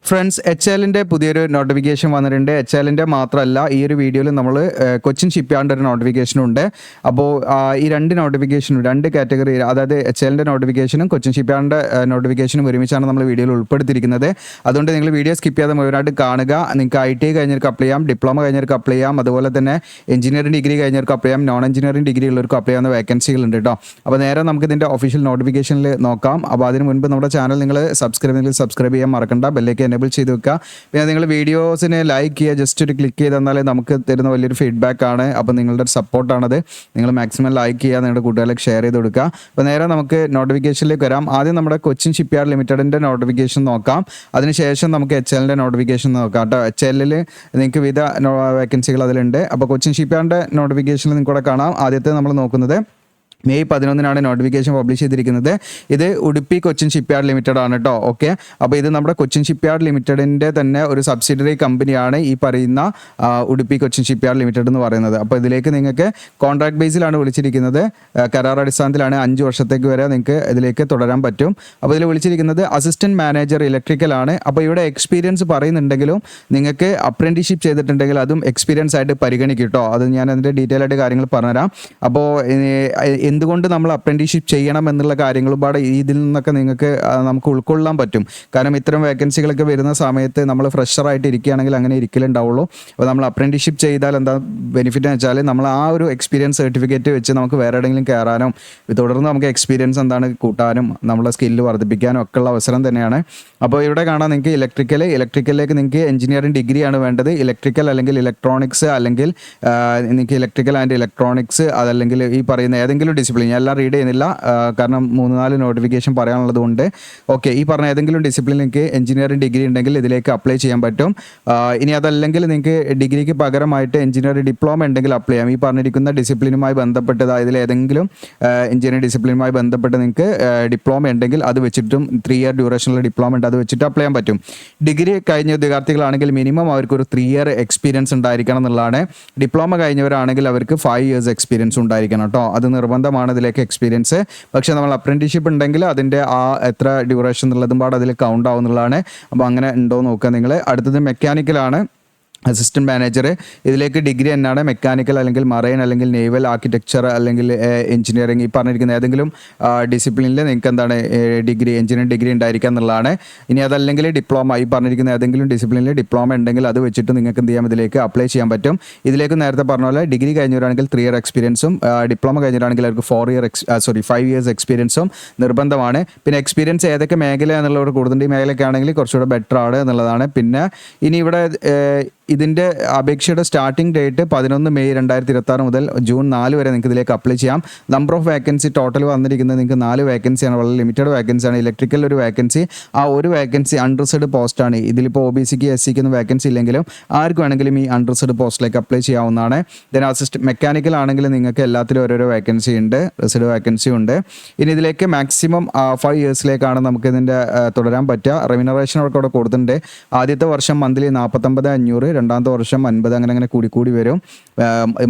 Friends, H എല്ലിൻ്റെ പുതിയൊരു notification വന്നിട്ടുണ്ട്. എച്ച് എല്ലിൻ്റെ മാത്രമല്ല, ഈ ഒരു വീഡിയോയിൽ നമ്മൾ കൊച്ചിൻ ഷിപ്പ്യാർഡിൻ്റെ ഒരു നോട്ടിഫിക്കേഷനും ഉണ്ട്. അപ്പോൾ ഈ രണ്ട് നോട്ടിഫിക്കേഷനും രണ്ട് കാറ്റഗറി, അതായത് എച്ച് എല്ലിൻ്റെ നോട്ടിഫിക്കേഷനും കൊച്ചിൻ ഷിപ്പ്യാർഡിൻ്റെ നോട്ടിഫിക്കേഷനും ഒരുമിച്ചാണ് നമ്മൾ വീഡിയോയിൽ ഉൾപ്പെടുത്തിയിരിക്കുന്നത്. അതുകൊണ്ട് നിങ്ങൾ വീഡിയോ സ്കിപ്പ് ചെയ്യാതെ മുഴുവനായിട്ട് കാണുക. നിങ്ങൾക്ക് ITI കഴിഞ്ഞവർക്ക് അപ്ലൈ ചെയ്യാം, ഡിപ്ലോമ കഴിഞ്ഞവർക്ക് അപ്ലൈ ചെയ്യാം, അതുപോലെ തന്നെ എഞ്ചിനീയറിംഗ് ഡിഗ്രി കഴിഞ്ഞവർക്ക് അപ്ലൈ ചെയ്യാം, നോൺ എഞ്ചിനീയറിംഗ് ഡിഗ്രി ഉള്ളവർക്ക് അപ്ലൈ ചെയ്യാവുന്ന വേക്കൻസികളുണ്ട് കേട്ടോ. അപ്പോൾ നേരെ നമുക്ക് ഇതിൻ്റെ ഒഫീഷ്യൽ നോട്ടിഫിക്കേഷനിൽ നോക്കാം. അപ്പോൾ അതിന് മുൻപ് നമ്മുടെ ചാനൽ നിങ്ങൾ സബ്സ്ക്രൈബ് ചെയ്യാൻ മറക്കണ്ട, ബെല്ലേക്ക് എനേബിൾ ചെയ്ത് വെക്കുക. പിന്നെ നിങ്ങൾ വീഡിയോസിനെ ലൈക്ക് ചെയ്യുക, ജസ്റ്റ് ഒരു ക്ലിക്ക് ചെയ്ത് തന്നാൽ നമുക്ക് തരുന്ന വലിയൊരു ഫീഡ്ബാക്ക് ആണ്. അപ്പോൾ നിങ്ങളുടെ സപ്പോർട്ടാണത്. നിങ്ങൾ മാക്സിമം ലൈക്ക് ചെയ്യുക, നിങ്ങളുടെ കൂട്ടുകാരിലേക്ക് ഷെയർ ചെയ്ത് കൊടുക്കുക. അപ്പോൾ നേരെ നമുക്ക് നോട്ടിഫിക്കേഷനിലേക്ക് വരാം. ആദ്യം നമ്മുടെ കൊച്ചിൻ ഷിപ്പ്യാർഡ് ലിമിറ്റഡിൻ്റെ നോട്ടിഫിക്കേഷൻ നോക്കാം. അതിനുശേഷം നമുക്ക് എച്ച് എല്ലിൻ്റെ നോട്ടിഫിക്കേഷൻ നോക്കാം കേട്ടോ. എച്ച് എല്ലിൽ നിങ്ങൾക്ക് വിവിധ വേക്കൻസികൾ അതിലുണ്ട്. അപ്പോൾ കൊച്ചിൻ ഷിപ്പ്യാർഡിൻ്റെ നോട്ടിഫിക്കേഷനിൽ നിങ്ങൾക്ക് ഇവിടെ കാണാം. ആദ്യത്തെ നമ്മൾ നോക്കുന്നത് മെയ് 11 നോട്ടിഫിക്കേഷൻ പബ്ലിഷ് ചെയ്തിരിക്കുന്നത്. ഇത് ഉടുപ്പി കൊച്ചിൻ ഷിപ്പ്യാർഡ് ലിമിറ്റഡ് ആണ് കേട്ടോ. ഓക്കെ, അപ്പോൾ ഇത് നമ്മുടെ കൊച്ചിൻ ഷിപ്പ്യാർഡ് ലിമിറ്റഡിൻ്റെ തന്നെ ഒരു സബ്സിഡറി കമ്പനിയാണ് ഈ പറയുന്ന ഉടുപ്പി കൊച്ചിൻ ഷിപ്പ്യാർഡ് ലിമിറ്റഡ് എന്ന് പറയുന്നത്. അപ്പോൾ ഇതിലേക്ക് നിങ്ങൾക്ക് കോൺട്രാക്ട് ബേസിലാണ് വിളിച്ചിരിക്കുന്നത്. കരാർ അടിസ്ഥാനത്തിലാണ് 5 വർഷത്തേക്ക് വരെ നിങ്ങൾക്ക് ഇതിലേക്ക് തുടരാൻ പറ്റും. അപ്പോൾ ഇതിൽ വിളിച്ചിരിക്കുന്നത് അസിസ്റ്റൻറ്റ് മാനേജർ ഇലക്ട്രിക്കൽ ആണ്. അപ്പോൾ ഇവിടെ എക്സ്പീരിയൻസ് പറയുന്നുണ്ടെങ്കിലും നിങ്ങൾക്ക് അപ്രന്റീഷിപ്പ് ചെയ്തിട്ടുണ്ടെങ്കിൽ അതും എക്സ്പീരിയൻസ് ആയിട്ട് പരിഗണിക്കും കേട്ടോ. അത് ഞാൻ അതിൻ്റെ ഡീറ്റെയിൽ ആയിട്ട് കാര്യങ്ങൾ പറഞ്ഞുതരാം. അപ്പോൾ എന്തുകൊണ്ട് നമ്മൾ അപ്രന്റീഷിപ്പ് ചെയ്യണം എന്നുള്ള കാര്യങ്ങളും പാടെ ഇതിൽ നിന്നൊക്കെ നമുക്ക് ഉൾക്കൊള്ളാൻ പറ്റും. കാരണം ഇത്തരം വേക്കൻസികളൊക്കെ വരുന്ന സമയത്ത് നമ്മൾ ഫ്രഷറായിട്ട് ഇരിക്കുകയാണെങ്കിൽ അങ്ങനെ ഇരിക്കലുണ്ടാവുള്ളൂ. അപ്പോൾ നമ്മൾ അപ്രന്റീഷിപ്പ് ചെയ്താൽ എന്താ ബെനിഫിറ്റ് എന്ന് വെച്ചാൽ നമ്മൾ ആ ഒരു എക്സ്പീരിയൻസ് സർട്ടിഫിക്കറ്റ് വെച്ച് നമുക്ക് വേറെ എവിടെയെങ്കിലും കയറാനും തുടർന്ന് നമുക്ക് എക്സ്പീരിയൻസ് എന്താണ് കൂട്ടാനും നമ്മളെ സ്കില്ല് വർദ്ധിപ്പിക്കാനും ഒക്കെ ഉള്ള അവസരം തന്നെയാണ്. അപ്പോൾ ഇവിടെ കാണാൻ നിങ്ങൾക്ക് ഇലക്ട്രിക്കലിലേക്ക് നിങ്ങൾക്ക് എഞ്ചിനീയറിംഗ് ഡിഗ്രിയാണ് വേണ്ടത്. ഇലക്ട്രിക്കൽ അല്ലെങ്കിൽ ഇലക്ട്രോണിക്സ് അല്ലെങ്കിൽ നിങ്ങൾക്ക് ഇലക്ട്രിക്കൽ ആൻഡ് ഇലക്ട്രോണിക്സ്, അതല്ലെങ്കിൽ ഈ പറയുന്ന ഏതെങ്കിലും ഡിസിപ്ലിൻ, ഞാൻ എല്ലാം റീഡ് ചെയ്യുന്നില്ല കാരണം 3-4 നോട്ടിഫിക്കേഷൻ പറയാനുള്ളത് കൊണ്ട്. ഓക്കെ, ഈ പറഞ്ഞ ഏതെങ്കിലും ഡിസിപ്ലിൻ നിങ്ങൾക്ക് എഞ്ചിനീയറിംഗ് ഡിഗ്രി ഉണ്ടെങ്കിൽ ഇതിലേക്ക് അപ്ലൈ ചെയ്യാൻ പറ്റും. ഇനി അതല്ലെങ്കിൽ നിങ്ങൾക്ക് ഡിഗ്രിക്ക് പകരമായിട്ട് എഞ്ചിനീയറിംഗ് ഡിപ്ലോമ ഉണ്ടെങ്കിൽ അപ്ലൈ ചെയ്യാം. ഈ പറഞ്ഞിരിക്കുന്ന ഡിസിപ്ലിനുമായി ബന്ധപ്പെട്ടത് ഇതിൽ ഏതെങ്കിലും എഞ്ചിനീയറിംഗ് ഡിസിപ്ലിനുമായി ബന്ധപ്പെട്ട് നിങ്ങൾക്ക് ഡിപ്ലോമ ഉണ്ടെങ്കിൽ അത് വെച്ചിട്ടും 3 ഇയർ ഡ്യൂറേഷനുള്ള ഡിപ്ലോമ ഉണ്ട്, അത് വെച്ചിട്ട് അപ്ലൈ ചെയ്യാൻ പറ്റും. ഡിഗ്രി കഴിഞ്ഞ ഉദ്യോഗാർത്ഥികളാണെങ്കിൽ മിനിമം അവർക്ക് ഒരു 3 ഇയർ എക്സ്പീരിയൻസ് ഉണ്ടായിരിക്കണം എന്നുള്ളതാണ്. ഡിപ്ലോമ കഴിഞ്ഞവരാണെങ്കിൽ അവർക്ക് 5 ഇയേഴ്സ് എക്സ്പീരിയൻസ് ഉണ്ടായിരിക്കണം കേട്ടോ. അത് നിർബന്ധമാണ് ഇതിലേക്ക് എക്സ്പീരിയൻസ്. പക്ഷേ നമ്മൾ അപ്രന്റീഷിപ്പ് ഉണ്ടെങ്കിൽ അതിൻ്റെ എത്ര ഡ്യൂറേഷൻ എന്നുള്ളതും പാടെ അതിൽ കൗണ്ട് ആവുന്നുള്ളതാണ്. അപ്പോൾ അങ്ങനെ ഉണ്ടോ നോക്കുക നിങ്ങൾ. അടുത്തത് മെക്കാനിക്കലാണ്, അസിസ്റ്റൻറ്റ് മാനേജർ. ഇതിലേക്ക് ഡിഗ്രി തന്നെയാണ്. മെക്കാനിക്കൽ അല്ലെങ്കിൽ മറൈൻ അല്ലെങ്കിൽ നേവൽ ആർക്കിടെക്ചർ അല്ലെങ്കിൽ എഞ്ചിനീയറിംഗ്, ഈ പറഞ്ഞിരിക്കുന്ന ഏതെങ്കിലും ഡിസിപ്ലിനിൽ നിങ്ങൾക്ക് എന്താണ് എഞ്ചിനീയറിംഗ് ഡിഗ്രി ഉണ്ടായിരിക്കുക എന്നുള്ളതാണ്. ഇനി അതല്ലെങ്കിൽ ഡിപ്ലോമ, ഈ പറഞ്ഞിരിക്കുന്ന ഏതെങ്കിലും ഡിസിപ്ലിനിൽ ഡിപ്ലോമ ഉണ്ടെങ്കിൽ അത് വെച്ചിട്ട് നിങ്ങൾക്ക് എന്ത് ചെയ്യാം, ഇതിലേക്ക് അപ്ലൈ ചെയ്യാൻ പറ്റും. ഇതിലേക്ക് നേരത്തെ പറഞ്ഞ പോലെ ഡിഗ്രി കഴിഞ്ഞവരാണെങ്കിൽ 3 ഇയർ എക്സ്പീരിയൻസും ഡിപ്ലോമ കഴിഞ്ഞവരാണെങ്കിൽ അവർക്ക് 5 ഇയേഴ്സ് എക്സ്പീരിയൻസും നിർബന്ധമാണ്. പിന്നെ എക്സ്പീരിയൻസ് ഏതൊക്കെ മേഖല എന്നുള്ളവർ കൂടുതൽ മേഖലയൊക്കെ ആണെങ്കിൽ കുറച്ചുകൂടെ ബെറ്റർ ആണ് എന്നുള്ളതാണ്. പിന്നെ ഇനി ഇവിടെ ഇതിൻ്റെ അപേക്ഷയുടെ സ്റ്റാർട്ടിംഗ് ഡേറ്റ് 11 മെയ് 2026 മുതൽ ജൂൺ 4 വരെ നിങ്ങൾക്ക് ഇതിലേക്ക് അപ്ലൈ ചെയ്യാം. നമ്പർ ഓഫ് വേക്കൻസി ടോട്ടൽ വന്നിരിക്കുന്നത് നിങ്ങൾക്ക് 4 വേക്കൻസിയാണ്. വളരെ ലിമിറ്റഡ് വേക്കൻസിയാണ്. ഇലക്ട്രിക്കൽ ഒരു വേക്കൻസി, ആ ഒരു വേക്കൻസി അൺറിസർവ്ഡ് പോസ്റ്റാണ്. ഇതിലിപ്പോൾ OBCക്ക് SCക്ക് ഒന്നും വേക്കൻസി ഇല്ലെങ്കിലും ആർക്ക് വേണമെങ്കിലും ഈ അൺറിസർവ്ഡ് പോസ്റ്റിലേക്ക് അപ്ലൈ ചെയ്യാവുന്നതാണ്. ദെൻ മെക്കാനിക്കൽ ആണെങ്കിൽ നിങ്ങൾക്ക് എല്ലാത്തിലും ഓരോരോ വേക്കൻസി ഉണ്ട്, റിസർവ്ഡ് വേക്കൻസി ഉണ്ട്. ഇനി ഇതിലേക്ക് മാക്സിമം 5 ഇയേഴ്സിലേക്കാണ് നമുക്ക് ഇതിൻ്റെ തുടരാൻ പറ്റുക. റെമ്യൂണറേഷൻ ഒക്കെ അവിടെ കൊടുത്തിട്ടുണ്ട്. ആദ്യത്തെ വർഷം മന്ത്ലി 49,500, രണ്ടാമത്തെ വർഷം 50, അങ്ങനെ കൂടി വരും.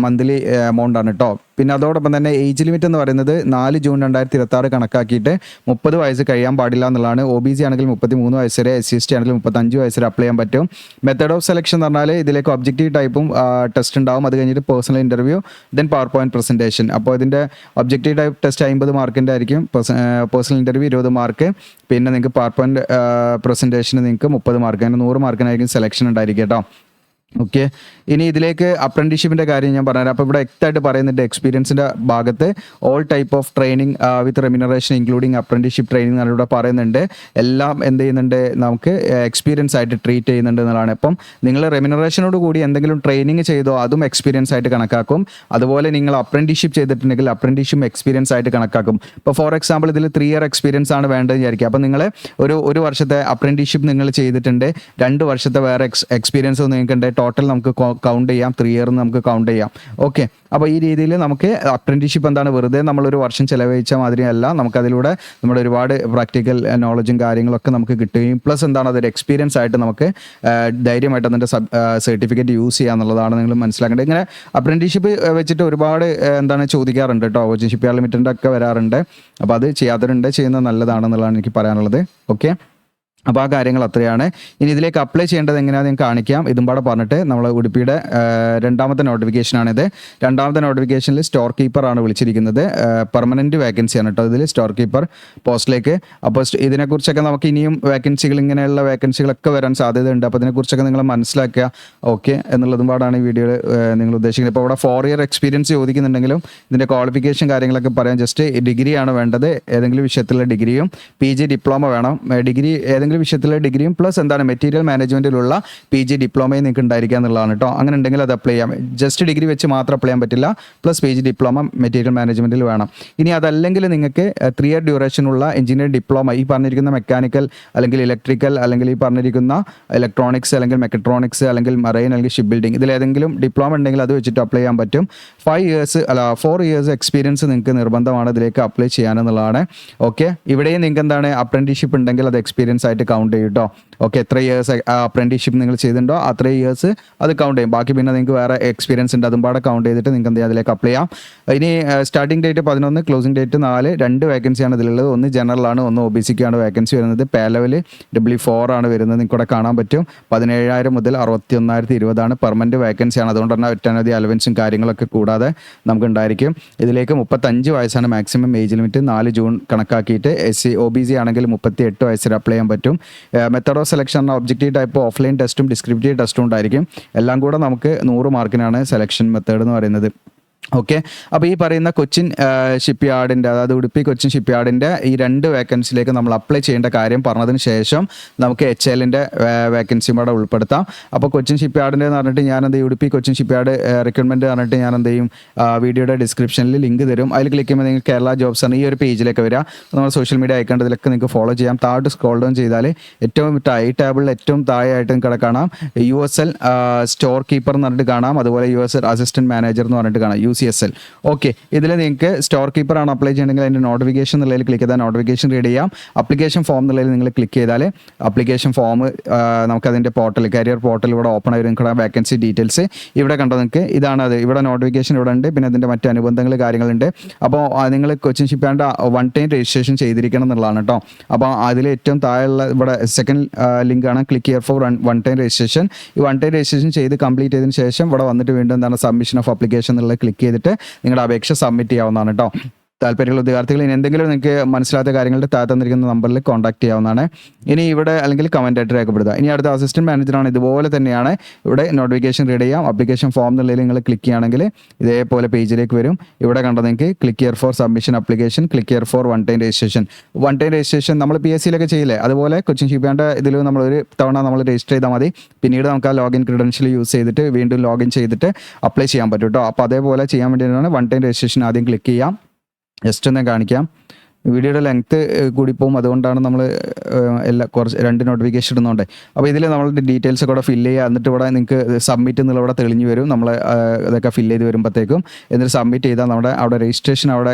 മന്ത്ലി എമൗണ്ട് ആണ് കേട്ടോ. പിന്നെ അതോടൊപ്പം തന്നെ ഏജ് ലിമിറ്റ് എന്ന് പറയുന്നത് 4 ജൂൺ 2026 കണക്കാക്കിയിട്ട് 30 വയസ്സ് കഴിയാൻ പാടില്ല എന്നുള്ളതാണ്. OBC ആണെങ്കിൽ 33 വയസ്സ് വരെ, SC/ST ആണെങ്കിൽ 35 വയസ്സ് വരെ അപ്ലൈ ചെയ്യാൻ പറ്റും. മെത്തേഡ് ഓഫ് സെലക്ഷൻ എന്ന് പറഞ്ഞാൽ ഇതിലേക്ക് ഒബ്ജക്റ്റീവ് ടൈപ്പും ടെസ്റ്റ് ഉണ്ടാവും. അത് കഴിഞ്ഞിട്ട് personal interview, then power point presentation. അപ്പോൾ ഇതിൻ്റെ ഒബ്ജക്റ്റീവ് ടൈപ്പ് ടെസ്റ്റ് 50 മാർക്കിൻ്റെ ആയിരിക്കും, പേഴ്സണൽ ഇൻ്റർവ്യൂ 20 മാർക്ക്, പിന്നെ നിങ്ങൾക്ക് പവർ പോയിന്റ് പ്രസൻറ്റേഷന് നിങ്ങൾക്ക് 30 മാർക്ക്, അങ്ങനെ 100 മാർക്കിനായിരിക്കും സെലക്ഷൻ ഉണ്ടായിരിക്കും കേട്ടോ. ഓക്കെ, ഇനി ഇതിലേക്ക് അപ്രന്റീഷിപ്പിൻ്റെ കാര്യം ഞാൻ പറഞ്ഞുതരാം. അപ്പോൾ ഇവിടെ വ്യക്തമായിട്ട് പറയുന്നുണ്ട് എക്സ്പീരിയൻസിൻ്റെ ഭാഗത്ത് all type of training with remuneration including apprenticeship training എന്നാണ് ഇവിടെ പറയുന്നുണ്ട്. എല്ലാം എന്ത് ചെയ്യുന്നുണ്ട്, നമുക്ക് എക്സ്പീരിയൻസ് ആയിട്ട് ട്രീറ്റ് ചെയ്യുന്നുണ്ട് എന്നുള്ളതാണ്. ഇപ്പം നിങ്ങൾ റെമ്യൂണറേഷനോട് കൂടി എന്തെങ്കിലും ട്രെയിനിങ് ചെയ്തോ അതും എക്സ്പീരിയൻസ് ആയിട്ട് കണക്കാക്കും. അതുപോലെ നിങ്ങൾ അപ്രന്റീഷിപ്പ് ചെയ്തിട്ടുണ്ടെങ്കിൽ അപ്രന്റീഷിപ്പ് എക്സ്പീരിയൻസ് ആയിട്ട് കണക്കാക്കും. ഇപ്പോൾ ഫോർ എക്സാമ്പിൾ ഇതിൽ 3 ഇയർ എക്സ്പീരിയൻസ് ആണ് വേണ്ടതെന്ന് വിചാരിക്കുക. അപ്പോൾ നിങ്ങൾ ഒരു വർഷത്തെ അപ്രന്റീഷിപ്പ് നിങ്ങൾ ചെയ്തിട്ടുണ്ട്, 2 വർഷത്തെ വേറെ എക്സ്പീരിയൻസ് നിങ്ങൾക്ക് ഉണ്ട്, ടോട്ടൽ നമുക്ക് കൗണ്ട് ചെയ്യാം, 3 ഇയർ നമുക്ക് കൗണ്ട് ചെയ്യാം. ഓക്കെ, അപ്പോൾ ഈ രീതിയിൽ നമുക്ക് അപ്രന്റീഷിപ്പ് എന്താണ് വെറുതെ നമ്മളൊരു വർഷം ചിലവഴിച്ച മാതിരിയല്ല, നമുക്കതിലൂടെ നമ്മുടെ ഒരുപാട് പ്രാക്ടിക്കൽ നോളജും കാര്യങ്ങളൊക്കെ നമുക്ക് കിട്ടുകയും പ്ലസ് എന്താണ് അതൊരു എക്സ്പീരിയൻസ് ആയിട്ട് നമുക്ക് ധൈര്യമായിട്ട് അതിൻ്റെ സർട്ടിഫിക്കറ്റ് യൂസ് ചെയ്യുക എന്നുള്ളതാണ് നിങ്ങൾ മനസ്സിലാക്കേണ്ടത്. ഇങ്ങനെ അപ്രന്റീഷിപ്പ് വെച്ചിട്ട് ഒരുപാട് എന്താണ് ചോദിക്കാറുണ്ട് കേട്ടോ, കൊച്ചിൻ ഷിപ്പ്യാർഡ് ലിമിറ്റഡിൻ്റെ ഒക്കെ വരാറുണ്ട്. അപ്പോൾ അത് ചെയ്യാത്തവരുണ്ട്, ചെയ്യുന്നത് നല്ലതാണെന്നുള്ളതാണ് എനിക്ക് പറയാനുള്ളത്. ഓക്കെ, അപ്പോൾ ആ കാര്യങ്ങൾ അത്രയാണ്. ഇനി ഇതിലേക്ക് അപ്ലൈ ചെയ്യേണ്ടത് എങ്ങനെയാണെന്ന് ഞാൻ കാണിക്കാം. ഇതും പാടെ പറഞ്ഞിട്ട് നമ്മൾ ഉടുപ്പിയുടെ രണ്ടാമത്തെ നോട്ടിഫിക്കേഷനാണിത്. രണ്ടാമത്തെ നോട്ടിഫിക്കേഷനിൽ സ്റ്റോർ കീപ്പറാണ് വിളിച്ചിരിക്കുന്നത്. പെർമനൻറ്റ് വേക്കൻസിയാണ് കേട്ടോ ഇതിൽ, സ്റ്റോർ കീപ്പർ പോസ്റ്റിലേക്ക്. അപ്പോൾ ഇതിനെക്കുറിച്ചൊക്കെ നമുക്ക് ഇനിയും വേക്കൻസികൾ, ഇങ്ങനെയുള്ള വേക്കൻസികളൊക്കെ വരാൻ സാധ്യതയുണ്ട്. അപ്പോൾ ഇതിനെക്കുറിച്ചൊക്കെ നിങ്ങൾ മനസ്സിലാക്കുക ഓക്കെ എന്നുള്ളതും പാടാണ് ഈ വീഡിയോയിൽ നിങ്ങൾ ഉദ്ദേശിക്കുന്നത്. ഇപ്പോൾ ഇവിടെ 4 ഇയർ എക്സ്പീരിയൻസ് ചോദിക്കുന്നുണ്ടെങ്കിലും ഇതിൻ്റെ ക്വാളിഫിക്കേഷൻ കാര്യങ്ങളൊക്കെ പറയാൻ ജസ്റ്റ് ഡിഗ്രിയാണ് വേണ്ടത്. ഏതെങ്കിലും വിഷയത്തിലുള്ള ഡിഗ്രിയും PG ഡിപ്ലോമ വേണം. ഡിഗ്രി ഏതെങ്കിലും വിഷയത്തിലെ ഡിഗ്രിയും പ്ലസ് എന്താണ് മെറ്റീരിയൽ മാനേജ്മെൻറ്റിലുള്ള PG ഡിപ്ലോമയും നിങ്ങൾക്ക് ഉണ്ടായിരിക്കുക എന്നുള്ളതാണ് കേട്ടോ. അങ്ങനെ ഉണ്ടെങ്കിൽ അത് അപ്ലൈ ചെയ്യാം. ജസ്റ്റ് ഡിഗ്രി വെച്ച് മാത്രം അപ്ലൈ ചെയ്യാൻ പറ്റില്ല, പ്ലസ് PG ഡിപ്ലോമ മെറ്റീരിയൽ മാനേജ്മെൻറ്റിൽ വേണം. ഇനി അതല്ലെങ്കിൽ നിങ്ങൾക്ക് 3 ഇയർ ഡ്യൂറേഷനുള്ള എഞ്ചിനീയറിംഗ് ഡിപ്ലോമ, ഈ പറഞ്ഞിരിക്കുന്ന മെക്കാനിക്കൽ അല്ലെങ്കിൽ ഇലക്ട്രിക്കൽ അല്ലെങ്കിൽ ഈ പറഞ്ഞിരിക്കുന്ന ഇലക്ട്രോണിക്സ് അല്ലെങ്കിൽ മെക്കട്രോണിക്സ് അല്ലെങ്കിൽ മറൈൻ അല്ലെങ്കിൽ ഷിപ്പ് ബിൽഡിംഗ്, ഇതിലേതെങ്കിലും ഡിപ്ലോമ ഉണ്ടെങ്കിൽ അത് വെച്ചിട്ട് അപ്ലൈ ചെയ്യാൻ പറ്റും. 4 ഇയേഴ്സ് എക്സ്പീരിയൻസ് നിങ്ങൾക്ക് നിർബന്ധമാണ് ഇതിലേക്ക് അപ്ലൈ ചെയ്യാനെന്നുള്ളതാണ്. ഓക്കെ, ഇവിടെയും നിങ്ങൾക്ക് എന്താണ് അപ്രന്റീഷിപ്പ് ഉണ്ടെങ്കിൽ അത് എക്സ്പീരിയൻസ് ആയിട്ട് കൗണ്ട് ചെയ്യും കേട്ടോ. ഓക്കെ, എത്ര ഇയേഴ്സ് അപ്രന്റീഷിപ്പ് നിങ്ങൾ ചെയ്തിട്ടുണ്ടോ അത്ര ഇയേഴ്സ് അത് കൗണ്ട് ചെയ്യും. ബാക്കി പിന്നെ നിങ്ങൾക്ക് വേറെ എക്സ്പീരിയൻസ് ഉണ്ട്, അതും പാടെ കൗണ്ട് ചെയ്തിട്ട് നിങ്ങൾക്ക് എന്ത് ചെയ്യാം അതിലേക്ക് അപ്ലൈ ചെയ്യാം. ഇനി സ്റ്റാർട്ടിംഗ് ഡേറ്റ് 11, ക്ലോസിംഗ് ഡേറ്റ് 4, 2 വേക്കൻസിയാണ് ഇതിലുള്ളത്. ഒന്ന് ജനറലാണ്, ഒന്ന് OBCക്കാണ് വേക്കൻസി വരുന്നത്. പേ ലെവൽ W4 ആണ് വരുന്നത്, നിങ്ങൾക്ക് ഇവിടെ കാണാൻ പറ്റും. 17,000 മുതൽ 61,020 പെർമനൻറ്റ് വേക്കൻസിയാണ്. അതുകൊണ്ട് തന്നെ ഒറ്റനവധി അലവൻസും കാര്യങ്ങളൊക്കെ കൂടാതെ നമുക്ക് ഉണ്ടായിരിക്കും. ഇതിലേക്ക് 35 വയസ്സാണ് മാക്സിമം ഏജ് ലിമിറ്റ്. 4 ജൂൺ കണക്കാക്കിയിട്ട് SC OBC ആണെങ്കിൽ 38 വയസ്സിൽ അപ്ലൈ ചെയ്യാൻ പറ്റും. Method of selection objective type offline ടെസ്റ്റും ഡിസ്ക്രിപ്റ്റീവ് ടെസ്റ്റും ഉണ്ടായിരിക്കും. എല്ലാം കൂടെ നമുക്ക് 100 മാർക്കിനാണ് സെലക്ഷൻ മെത്തേഡ് എന്ന് പറയുന്നത്. ഓക്കെ, അപ്പോൾ ഈ പറയുന്ന കൊച്ചിൻ ഷിപ്പ് യാർഡിൻ്റെ, അതായത് ഉടുപ്പി കൊച്ചിൻ ഷിപ്പ് യാർഡിൻ്റെ ഈ 2 വേക്കൻസിയിലേക്ക് നമ്മൾ അപ്ലൈ ചെയ്യേണ്ട കാര്യം പറഞ്ഞതിന് ശേഷം നമുക്ക് HLൻ്റെ വേക്കൻസിയും കൂടെ ഉൾപ്പെടുത്താം. അപ്പോൾ കൊച്ചിൻ ഷിപ്പ് യാർഡിൻ്റെ എന്ന് പറഞ്ഞിട്ട് ഞാനെന്ത് ചെയ്യും, Udupi Cochin ship yard recruitment പറഞ്ഞിട്ട് ഞാൻ എന്ത് ചെയ്യും, വീഡിയോയുടെ ഡിസ്ക്രിപ്ഷനിൽ ലിങ്ക് തരും. അതിൽ ക്ലിക്ക് ചെയ്യുമ്പോൾ നിങ്ങൾക്ക് കേരള ജോബ്സ് ആണ് ഈ ഒരു പേജിലേക്ക് വരിക. നമ്മൾ സോഷ്യൽ മീഡിയ അയക്കേണ്ടതിലൊക്കെ നിങ്ങൾക്ക് ഫോളോ ചെയ്യാം. താഴോട്ട് സ്ക്രോൾ ഡൗൺ ചെയ്താൽ ഏറ്റവും ഈ ടേബിളിൽ ഏറ്റവും താഴെയായിട്ട് നിങ്ങൾക്ക് കാണാം USL സ്റ്റോർ കീപ്പർ എന്ന് പറഞ്ഞിട്ട് കാണാം. അതുപോലെ USL അസിസ്റ്റൻറ്റ് മാനേജർ എന്ന് പറഞ്ഞിട്ട് കാണാം, UCSL. ഓക്കെ, ഇതിൽ നിങ്ങൾക്ക് സ്റ്റോർ കീപ്പറാണ് അപ്ലൈ ചെയ്യണമെങ്കിൽ അതിൻ്റെ നോട്ടിഫിക്കേഷൻ എന്നുള്ളതിൽ ക്ലിക്ക് ചെയ്താൽ നോട്ടിഫിക്കേഷൻ റീഡ് ചെയ്യാം. അപ്ലിക്കേഷൻ ഫോം എന്നുള്ളതിൽ നിങ്ങൾ ക്ലിക്ക് ചെയ്താൽ അപ്ലിക്കേഷൻ ഫോം നമുക്കതിൻ്റെ പോർട്ടൽ, കരിയർ പോർട്ടൽ ഇവിടെ ഓപ്പൺ ആയി നിങ്ങൾക്ക് വേക്കൻസി ഡീറ്റെയിൽസ് ഇവിടെ കണ്ടോ നിങ്ങൾക്ക്. ഇതാണ് അത്, ഇവിടെ നോട്ടിഫിക്കേഷൻ ഇവിടെ ഉണ്ട്. പിന്നെ അതിൻ്റെ മറ്റ് അനുബന്ധങ്ങൾ കാര്യങ്ങളുണ്ട്. അപ്പോൾ നിങ്ങൾ Cochin shipyard 1 time registration ചെയ്തിരിക്കണം എന്നുള്ളതാണ് കേട്ടോ. അപ്പോൾ അതിൽ ഏറ്റവും താഴെയുള്ള ഇവിടെ സെക്കൻഡ് ലിങ്കാണ് click here for 1 time registration. ഈ 1 ടൈം രജിസ്ട്രേഷൻ ചെയ്ത് കംപ്ലീറ്റ് ചെയ്തതിന് ശേഷം ഇവിടെ വന്നിട്ട് വീണ്ടും എന്താണ് സബ്മിഷൻ ഓഫ് അപ്ലിക്കേഷൻ എന്നുള്ളത് ക്ലിക്ക് ചെയ്തിട്ട് നിങ്ങളുടെ അപേക്ഷ സബ്മിറ്റ് ചെയ്യാവുന്നതാണ് കേട്ടോ. താല്പര്യമുള്ള ഉദ്യോഗാർത്ഥികൾ ഇനി എന്തെങ്കിലും നിങ്ങൾക്ക് മനസ്സിലാത്ത കാര്യങ്ങളുടെ താഴെ തന്നിരിക്കുന്ന നമ്പറിൽ കോൺടാക്ട് ചെയ്യാവുന്നതാണ്. ഇനി ഇവിടെ അല്ലെങ്കിൽ കമൻ്റ് ആയിട്ട് രേഖപ്പെടുത്തുക. ഇനി അടുത്ത അസിസ്റ്റൻറ്റ് മാനേജറാണ്, ഇതുപോലെ തന്നെയാണ്. ഇവിടെ നോട്ടിഫിക്കേഷൻ റീഡ് ചെയ്യാം. അപ്ലിക്കേഷൻ ഫോം എന്നുള്ളതിൽ നിങ്ങൾ ക്ലിക്ക് ചെയ്യുകയാണെങ്കിൽ ഇതേപോലെ പേജിലേക്ക് വരും. ഇവിടെ കണ്ടോ നിങ്ങൾക്ക് click here four submission application, click here for 1 time registration. 1 time registration നമ്മൾ PSCയിലൊക്കെ ചെയ്യില്ലേ, അതുപോലെ കൊച്ചിൻ ഷിപ്പ് യാർഡ് ഇതിൽ നമ്മൾ ഒരു തവണ നമ്മൾ രജിസ്റ്റർ ചെയ്താൽ മതി. പിന്നീട് നമുക്ക് ആ ലോഗിൻ ക്രെഡൻഷ്യൽ യൂസ് ചെയ്തിട്ട് വീണ്ടും ലോഗിൻ ചെയ്തിട്ട് അപ്ലൈ ചെയ്യാൻ പറ്റും കേട്ടോ. അപ്പോൾ അതേപോലെ ചെയ്യാൻ വേണ്ടിയിട്ടാണ് 1 ടൈം രജിസ്ട്രേഷൻ ആദ്യം ക്ലിക്ക് ചെയ്യാം. ജസ്റ്റ് ഒന്ന് കാണിക്കാം. വീഡിയോയുടെ ലെങ്ത്ത് കൂടി പോകും, അതുകൊണ്ടാണ് നമ്മൾ കുറച്ച് 2 നോട്ടിഫിക്കേഷൻ ഇടുന്നുണ്ട്. അപ്പോൾ ഇതിൽ നമ്മളുടെ ഡീറ്റെയിൽസ് കൂടെ ഫില്ല് ചെയ്യുക. എന്നിട്ട് ഇവിടെ നിങ്ങൾക്ക് സബ്മിറ്റ് എന്നുള്ള ഇവിടെ തെളിഞ്ഞ് വരും. നമ്മൾ ഇതൊക്കെ ഫില്ല് ചെയ്ത് വരുമ്പോഴത്തേക്കും എന്നിട്ട് സബ്മിറ്റ് ചെയ്താൽ അവിടെ രജിസ്ട്രേഷൻ അവിടെ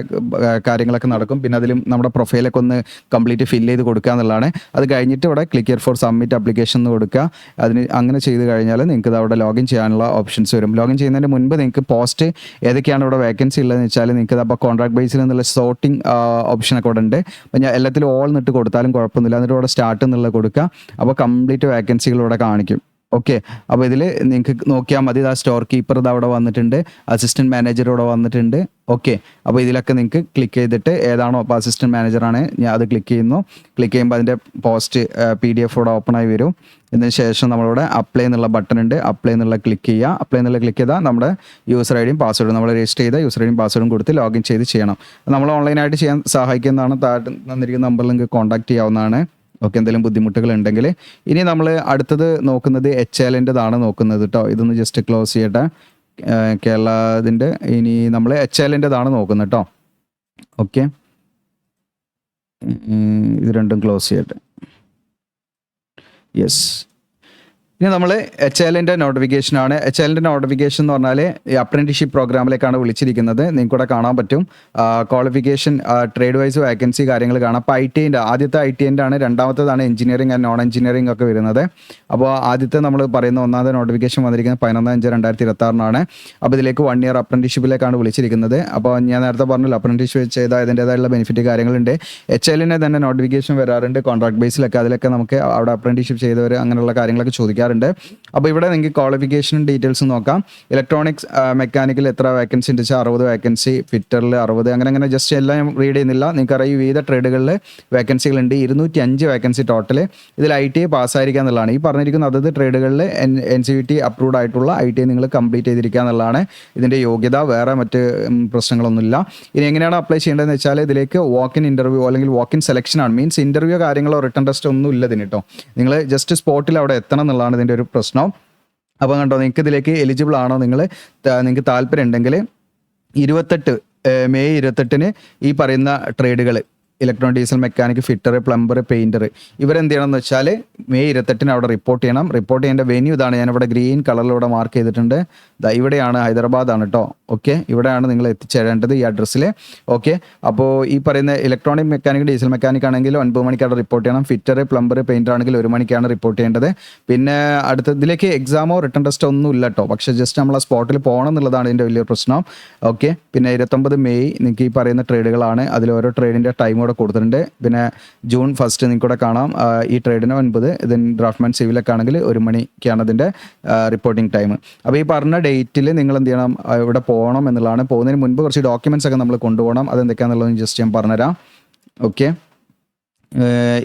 കാര്യങ്ങളൊക്കെ നടക്കും. പിന്നെ അതിലും നമ്മുടെ പ്രൊഫൈലൊക്കെ ഒന്ന് കംപ്ലീറ്റ് ഫില്ല് ചെയ്ത് കൊടുക്കുക എന്നുള്ളതാണ്. അത് കഴിഞ്ഞിട്ട് ഇവിടെ click here four submit application എന്ന് കൊടുക്കുക. അങ്ങനെ ചെയ്ത് കഴിഞ്ഞാൽ നിങ്ങൾക്ക് അവിടെ ലോഗിൻ ചെയ്യാനുള്ള ഓപ്ഷൻസ് വരും. ലോഗിൻ ചെയ്യുന്നതിന് മുൻപ് നിങ്ങൾക്ക് പോസ്റ്റ് ഏതൊക്കെയാണ് ഇവിടെ വേക്കൻസി ഉള്ളതെന്ന് വെച്ചാൽ നിങ്ങൾക്ക് അപ്പോൾ കോൺട്രാക്ട് ബേസിൽ നിന്നുള്ള സോർട്ടിംഗ് ഓപ്ഷൻ ഒക്കെ ഇവിടെ ഉണ്ട്. അപ്പോൾ ഞാൻ എല്ലാത്തിലും ഓൾ എന്നിട്ട് കൊടുത്താലും കുഴപ്പമൊന്നുമില്ല. എന്നിട്ട് ഇവിടെ സ്റ്റാർട്ട് എന്നുള്ളത് കൊടുക്കുക. അപ്പോൾ കംപ്ലീറ്റ് വേക്കൻസികൾ ഇവിടെ കാണിക്കും. ഓക്കെ, അപ്പോൾ ഇതിൽ നിങ്ങൾക്ക് നോക്കിയാൽ മതി. ആ സ്റ്റോർ കീപ്പർ ഇത് അവിടെ വന്നിട്ടുണ്ട്, അസിസ്റ്റൻറ്റ് മാനേജർ ഇവിടെ വന്നിട്ടുണ്ട്. ഓക്കെ, അപ്പോൾ ഇതിലൊക്കെ നിങ്ങൾക്ക് ക്ലിക്ക് ചെയ്തിട്ട് ഏതാണോ അപ്പോൾ അസിസ്റ്റൻറ്റ് മാനേജറാണ് ഞാൻ അത് ക്ലിക്ക് ചെയ്യുന്നു. ക്ലിക്ക് ചെയ്യുമ്പോൾ അതിൻ്റെ പോസ്റ്റ് PDF ഇവിടെ ഓപ്പൺ ആയി വരും. ഇതിന് ശേഷം നമ്മളിവിടെ അപ്ലൈ എന്നുള്ള ബട്ടൺ ഉണ്ട്, അപ്ലൈ എന്നുള്ള ക്ലിക്ക് ചെയ്യുക. അപ്ലൈ എന്നുള്ള ക്ലിക്ക് ചെയ്താൽ നമ്മുടെ യൂസർ ഐ ഡിയും പാസ്വേഡും നമ്മൾ രജിസ്റ്റർ ചെയ്ത യൂസർ ഐ ഡിയും പാസ്വേഡും കൊടുത്ത് ലോഗിൻ ചെയ്ത് ചെയ്യണം. നമ്മൾ ഓൺലൈനായിട്ട് ചെയ്യാൻ സഹായിക്കുന്നതാണ്. താഴെ തന്നിരിക്കുന്ന നമ്പറിൽ നിങ്ങൾക്ക് കോൺടാക്ട് ചെയ്യാവുന്നതാണ്. ഓക്കെ, എന്തെങ്കിലും ബുദ്ധിമുട്ടുകൾ ഉണ്ടെങ്കിൽ. ഇനി നമ്മൾ അടുത്തത് നോക്കുന്നത് HLൻ്റെതാണ് നോക്കുന്നത് കേട്ടോ. ഇതൊന്ന് ജസ്റ്റ് ക്ലോസ് ചെയ്യട്ടെ. കേരളത്തിൻ്റെ ഇനി നമ്മൾ HLൻ്റെതാണ് നോക്കുന്നത് കേട്ടോ. ഓക്കെ, ഇത് രണ്ടും ക്ലോസ് ചെയ്യട്ടെ. യെസ്, ഇനി നമ്മൾ HLൻ്റെ നോട്ടിഫിക്കേഷനാണ്. HLൻ്റെ നോട്ടിഫിക്കേഷൻ എന്ന് പറഞ്ഞാൽ ഈ അപ്രന്റീഷിപ്പ് പ്രോഗ്രാമിലേക്കാണ് വിളിച്ചിരിക്കുന്നത്. നിങ്ങൾക്ക് ഇവിടെ കാണാൻ പറ്റും ക്വാളിഫിക്കേഷൻ, ട്രേഡ് വൈസ് വേക്കൻസി കാര്യങ്ങൾ കാണാം. അപ്പോൾ IT ആദ്യത്തെ IT ആണ്, രണ്ടാമത്തേതാണ് എഞ്ചിനീയറിംഗ് ആൻഡ് നോൺ എഞ്ചിനീയറിംഗ് ഒക്കെ വരുന്നത്. അപ്പോൾ ആദ്യത്തെ നമ്മൾ പറയുന്ന ഒന്നാമത്തെ നോട്ടിഫിക്കേഷൻ വന്നിരിക്കുന്നത് 11/5/2026 അപ്പോൾ ഇതിലേക്ക് 1 ഇയർ അപ്രന്റീഷിപ്പിലേക്കാണ് വിളിച്ചിരിക്കുന്നത്. അപ്പോൾ ഞാൻ നേരത്തെ പറഞ്ഞല്ലോ അപ്രന്റീഷിപ്പ് ചെയ്ത അതിൻ്റേതായുള്ള ബെനിഫിറ്റ് കാര്യങ്ങളുണ്ട്. HLനെ തന്നെ നോട്ടിഫിക്കേഷൻ വരാറുണ്ട് കോൺട്രാക്ട് ബേസിലൊക്കെ. അതിലൊക്കെ നമുക്ക് അവിടെ അപ്രന്റീഷിപ്പ് ചെയ്തവർ അങ്ങനെയുള്ള കാര്യങ്ങളൊക്കെ ചോദിക്കാറുണ്ട്. അപ്പോൾ ഇവിടെ നിങ്ങൾക്ക് ക്വാളിഫിക്കേഷൻ ഡീറ്റെയിൽസ് നോക്കാം. ഇലക്ട്രോണിക്സ് മെക്കാനിക്കൽ എത്ര വേക്കൻസി ഉണ്ട് വെച്ചാൽ 60 വേക്കൻസി, ഫിറ്ററിൽ 60, അങ്ങനെ ജസ്റ്റ് എല്ലാം റീഡ് ചെയ്യുന്നില്ല. നിങ്ങൾക്കറിയാം വിവിധ ട്രേഡുകളിൽ വേക്കൻസികളുണ്ട്. 205 വേക്കൻസി ടോട്ടൽ. ഇതിൽ ITI പാസ്സായിരിക്കുക എന്നുള്ളതാണ്. ഈ പറഞ്ഞിരിക്കുന്ന അതത് ട്രേഡുകളിൽ NCVT അപ്രൂവ്ഡ് ആയിട്ടുള്ള ITI നിങ്ങൾ കംപ്ലീറ്റ് ചെയ്തിരിക്കുക എന്നുള്ളതാണ് ഇതിൻ്റെ യോഗ്യത. വേറെ മറ്റ് പ്രശ്നങ്ങളൊന്നുമില്ല. ഇനി എങ്ങനെയാണ് അപ്ലൈ ചെയ്യേണ്ടതെന്ന് വെച്ചാൽ ഇതിലേക്ക് വാക്ക് ഇൻ ഇൻ്റർവ്യൂ അല്ലെങ്കിൽ വാക്ക് ഇൻ സെലക്ഷൻ ആണ്. മീൻസ് ഇൻ്റർവ്യൂ കാര്യങ്ങളോ റിട്ടൺ ടെസ്റ്റ് ഒന്നും ഇല്ല ഇതിന് കേട്ടോ. നിങ്ങൾ ജസ്റ്റ് സ്പോട്ടിൽ അവിടെ എത്തണം എന്നുള്ളതാണ് ഇതിൻ്റെ ഒരു പ്രശ്നം. അപ്പോൾ കണ്ടോ, നിങ്ങൾക്ക് ഇതിലേക്ക് എലിജിബിൾ ആണോ, നിങ്ങൾക്ക് താല്പര്യം ഉണ്ടെങ്കിൽ 28 മെയ് 28 ഈ പറയുന്ന ട്രേഡുകൾ electronic, diesel, mechanic, fitter, plumber, painter ഇവരെന്ത് ചെയ്യണം എന്ന് വെച്ചാൽ മെയ് 28 അവിടെ റിപ്പോർട്ട് ചെയ്യണം. റിപ്പോർട്ട് ചെയ്യേണ്ട വെന്യൂ ഇതാണ്. ഞാനിവിടെ ഗ്രീൻ കളറിലൂടെ മാർക്ക് ചെയ്തിട്ടുണ്ട്. ഇവിടെയാണ്, ഹൈദരാബാദാണ് കേട്ടോ. ഓക്കെ, ഇവിടെയാണ് നിങ്ങൾ എത്തിച്ചേരേണ്ടത് ഈ അഡ്രസ്സിൽ. ഓക്കെ, അപ്പോൾ ഈ പറയുന്ന ഇലക്ട്രോണിക് മെക്കാനിക്, ഡീസൽ മെക്കാനിക് ആണെങ്കിൽ 9 മണിക്ക് അവിടെ റിപ്പോർട്ട് ചെയ്യണം. ഫിറ്റർ, പ്ലംബർ, പെയിൻറ്റർ ആണെങ്കിൽ 1 മണിക്കാണ് റിപ്പോർട്ട് ചെയ്യേണ്ടത്. പിന്നെ ഇതിലേക്ക് എക്സാമോ റിട്ടൺ ടെസ്റ്റോ ഒന്നും ഇല്ല കേട്ടോ. പക്ഷേ ജസ്റ്റ് നമ്മൾ ആ സ്പോട്ടിൽ പോകണം എന്നുള്ളതാണ് ഇതിൻ്റെ വലിയൊരു പ്രശ്നം. ഓക്കെ, പിന്നെ 29 മെയ് നിങ്ങൾക്ക് ഈ പറയുന്ന ട്രേഡുകളാണ്. അതിൽ ഓരോ ട്രേഡിൻ്റെ ടൈം കൊടുത്തിട്ടുണ്ട്. പിന്നെ June 1 നിങ്ങൾക്ക് ഇവിടെ കാണാം ഈ ട്രേഡിന് 9, ഇതിന് ഡ്രാഫ്റ്റ്മാൻ സിവിലൊക്കെ ആണെങ്കിൽ 1 മണിക്കാണ് അതിൻ്റെ റിപ്പോർട്ടിംഗ് ടൈം. അപ്പോൾ ഈ പറഞ്ഞ ഡേറ്റിൽ നിങ്ങൾ എന്ത് ചെയ്യണം, ഇവിടെ പോകണം എന്നുള്ളതാണ്. പോകുന്നതിന് മുൻപ് കുറച്ച് ഡോക്യുമെൻറ്റ്സ് ഒക്കെ നമ്മൾ കൊണ്ടുപോകണം. അതെന്തൊക്കെയാണെന്നുള്ളത് ജസ്റ്റ് ഞാൻ പറഞ്ഞുതരാം. ഓക്കെ,